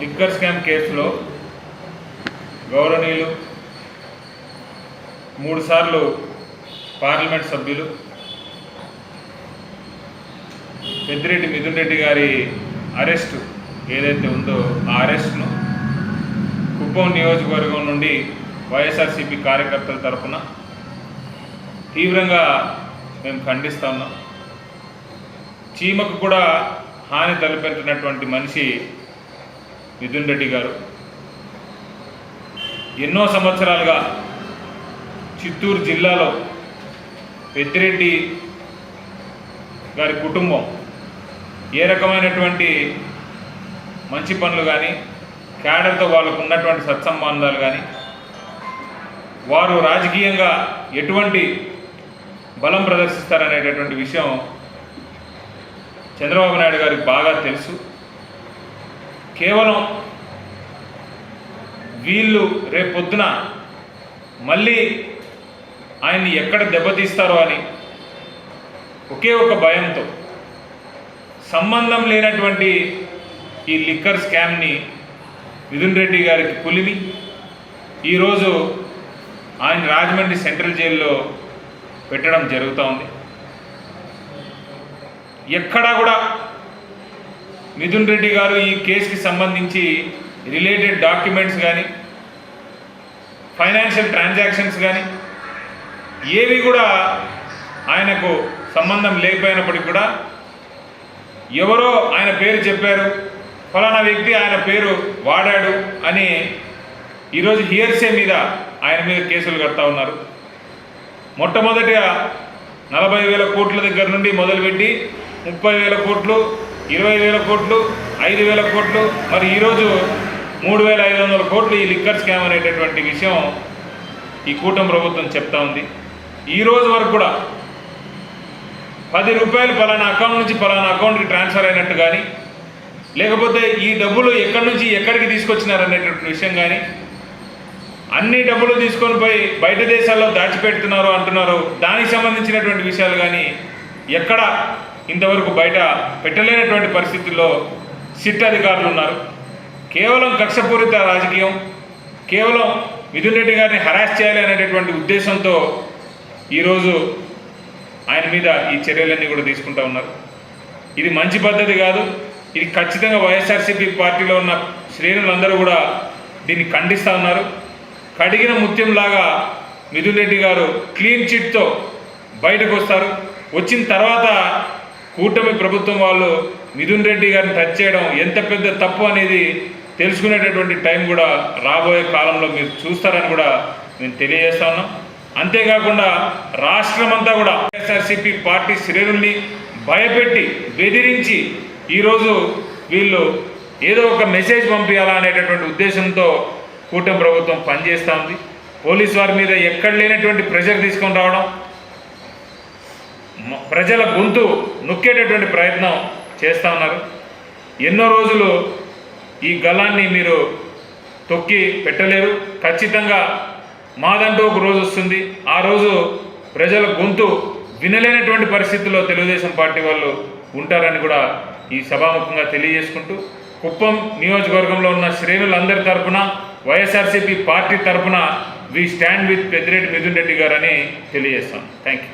Liquor scam కేసులో గౌరవనీయులు 3 సార్లు పార్లమెంట్ సభ్యులు పెద్దిరెడ్డి మిథున్ రెడ్డి గారి అరెస్టు ఏదైతే ఉందో ఆ అరెస్టును కుప్పం నియోజకవర్గం నుండి వైఎస్ఆర్సీపీ కార్యకర్తల తరఫున తీవ్రంగా మేము ఖండిస్తా ఉన్నాం. చీమకు కూడా హాని తలపెట్టినటువంటి మనిషి మిథున్ రెడ్డి గారు ఎన్నో సంవత్సరాలుగా చిత్తూరు జిల్లాలో పెద్దిరెడ్డి గారి కుటుంబం ఏ రకమైనటువంటి మంచి పనులు కానీ క్యాడర్తో వాళ్ళకు ఉన్నటువంటి సత్సంబంధాలు కానీ వారు రాజకీయంగా ఎటువంటి బలం ప్రదర్శిస్తారనేటటువంటి విషయం చంద్రబాబు నాయుడు గారికి బాగా తెలుసు. కేవలం వీళ్ళు రేపొద్దున మళ్ళీ ఆయన్ని ఎక్కడ దెబ్బతీస్తారో అని ఒకే ఒక భయంతో సంబంధం లేనటువంటి ఈ లిక్కర్ స్కామ్ని మిథున్ రెడ్డి గారికి పులిమి ఈరోజు ఆయన రాజమండ్రి సెంట్రల్ జైల్లో పెట్టడం జరుగుతూ ఉంది. ఎక్కడా కూడా మిథున్ రెడ్డి గారు ఈ కేసుకి సంబంధించి రిలేటెడ్ డాక్యుమెంట్స్ కానీ ఫైనాన్షియల్ ట్రాన్సాక్షన్స్ కానీ ఏవి కూడా ఆయనకు సంబంధం లేకపోయినప్పటికీ కూడా ఎవరో ఆయన పేరు చెప్పారు, ఫలానా వ్యక్తి ఆయన పేరు వాడాడు అని ఈరోజు హియర్సే మీద ఆయన మీద కేసులు కడతా ఉన్నారు. మొట్టమొదటిగా 40,000 కోట్ల దగ్గర నుండి మొదలుపెట్టి 30,000 కోట్లు, 20,000 కోట్లు, 5,000 కోట్లు, మరి ఈరోజు 3,500 కోట్లు ఈ లిక్కర్ స్కామ్ అనేటటువంటి విషయం ఈ కూటమి ప్రభుత్వం చెప్తా ఉంది. ఈరోజు వరకు కూడా 10 రూపాయలు పలానా అకౌంట్ నుంచి పలానా అకౌంట్కి ట్రాన్స్ఫర్ అయినట్టు కానీ లేకపోతే ఈ డబ్బులు ఎక్కడి నుంచి ఎక్కడికి తీసుకొచ్చినారనేటువంటి విషయం కానీ అన్ని డబ్బులు తీసుకొని పోయి బయట దేశాల్లో దాచిపెడుతున్నారు అంటున్నారు. దానికి సంబంధించినటువంటి విషయాలు కానీ ఎక్కడ ఇంతవరకు బయట పెట్టలేనటువంటి పరిస్థితుల్లో సిట్ అధికారులు ఉన్నారు. కేవలం కక్షపూరిత రాజకీయం, కేవలం మిథున్ రెడ్డి గారిని హరాస్ చేయాలి అనేటటువంటి ఉద్దేశంతో ఈరోజు ఆయన మీద ఈ చర్యలన్నీ కూడా తీసుకుంటూ ఉన్నారు. ఇది మంచి పద్ధతి కాదు. ఇది ఖచ్చితంగా వైఎస్ఆర్సీపీ పార్టీలో ఉన్న శ్రేణులందరూ కూడా దీన్ని ఖండిస్తూ ఉన్నారు. కడిగిన ముత్యంలాగా మిథున్ రెడ్డి గారు క్లీన్ చిట్తో బయటకు వస్తారు. వచ్చిన తర్వాత కూటమి ప్రభుత్వం వాళ్ళు మిథున్ రెడ్డి గారిని టచ్ చేయడం ఎంత పెద్ద తప్పు అనేది తెలుసుకునేటటువంటి టైం కూడా రాబోయే కాలంలో మీరు చూస్తారని కూడా నేను తెలియజేస్తా ఉన్నాం. అంతేకాకుండా రాష్ట్రమంతా కూడా వైఎస్ఆర్సీపీ పార్టీ శ్రేణుల్ని భయపెట్టి బెదిరించి ఈరోజు వీళ్ళు ఏదో ఒక మెసేజ్ పంపించాలా అనేటటువంటి ఉద్దేశంతో కూటమి ప్రభుత్వం పనిచేస్తూ ఉంది. పోలీసు వారి మీద ఎక్కడ లేనటువంటి ప్రెషర్ తీసుకొని రావడం, ప్రజల గొంతు నొక్కేటటువంటి ప్రయత్నం చేస్తూ ఉన్నారు. ఎన్నో రోజులు ఈ గలాన్ని మీరు తొక్కి పెట్టలేరు. ఖచ్చితంగా మాదంటూ ఒక రోజు వస్తుంది. ఆ రోజు ప్రజల గొంతు వినలేనటువంటి పరిస్థితుల్లో తెలుగుదేశం పార్టీ వాళ్ళు ఉంటారని కూడా ఈ సభాముఖంగా తెలియజేసుకుంటూ కుప్పం నియోజకవర్గంలో ఉన్న శ్రేణులందరి తరఫున వైఎస్ఆర్సీపీ పార్టీ తరఫున we stand with Peddireddy Mithun Reddy గారని తెలియజేస్తాం. Thank you.